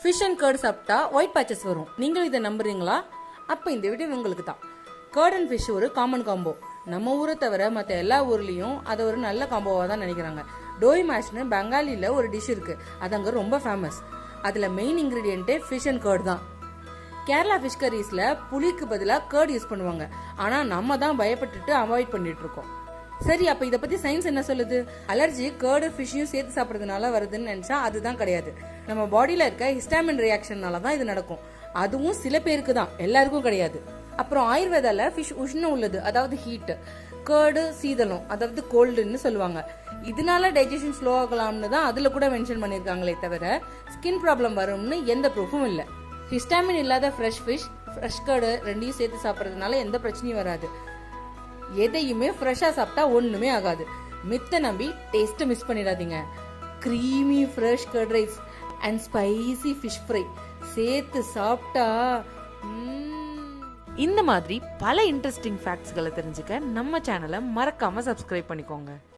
Fish and curd சாப்பிட்டா white patches வரும். நீங்களும் இதை நம்புறீங்களா? அப்போ இந்த வீடியோ உங்களுக்கு தான். கர்ட் அண்ட் ஃபிஷ் ஒரு காமன் காம்போ. நம்ம ஊரை தவிர மற்ற எல்லா ஊர்லேயும் அதை ஒரு நல்ல காம்போவாக தான் நினைக்கிறாங்க. டோய் மேஷ்னு பெங்காலியில் ஒரு டிஷ் இருக்குது. அது அங்கே ரொம்ப ஃபேமஸ். அதில் மெயின் இன்க்ரீடியண்ட்டே ஃபிஷ் அண்ட் கர்ட் தான். கேரளா ஃபிஷ் கரீஸில் புளிக்கு பதிலாக கர்ட் யூஸ் பண்ணுவாங்க. ஆனால் நம்ம தான் பயப்பட்டுட்டு அவாய்ட் பண்ணிட்டு இருக்கோம். சரி, அப்போ இதை பற்றி சயின்ஸ் என்ன சொல்லுது? அலர்ஜி கர்டு ஃபிஷ்ஷையும் சேர்த்து சாப்பிட்றதுனால வருதுன்னு நினச்சா அதுதான் கிடையாது. நம்ம பாடியில் இருக்க ஹிஸ்டாமின் ரியாக்ஷன்னால தான் இது நடக்கும். அதுவும் சில பேருக்கு தான், எல்லாருக்கும் கிடையாது. அப்புறம் ஆயுர்வேதால ஃபிஷ் உஷ்ணம் உள்ளது, அதாவது ஹீட். கர்டு சீதளம், அதாவது கோல்டுன்னு சொல்லுவாங்க. இதனால டைஜஷன் ஸ்லோ ஆகலாம்னு தான் அதில் கூட மென்ஷன் பண்ணியிருக்காங்களே தவிர ஸ்கின் ப்ராப்ளம் வரும்னு எந்த ப்ரூஃபும் இல்லை. ஹிஸ்டாமின் இல்லாத ஃப்ரெஷ் ஃபிஷ், ஃப்ரெஷ் கர்டு ரெண்டையும் சேர்த்து சாப்பிட்றதுனால எந்த பிரச்சனையும் வராது. எதையுமே ஃப்ரெஷ்ஷாக சாப்பிட்டா ஒன்றுமே ஆகாது. மித்த நம்பி டேஸ்ட்டை மிஸ் பண்ணிடாதீங்க. Creamy fresh curd rice and spicy fish fry சேர்த்து சாப்பிட்டா இந்த மாதிரி பல இன்ட்ரெஸ்டிங் ஃபேக்ட்ஸ்களை தெரிஞ்சுக்க நம்ம சேனலை மறக்காம சப்ஸ்கிரைப் பண்ணிக்கோங்க.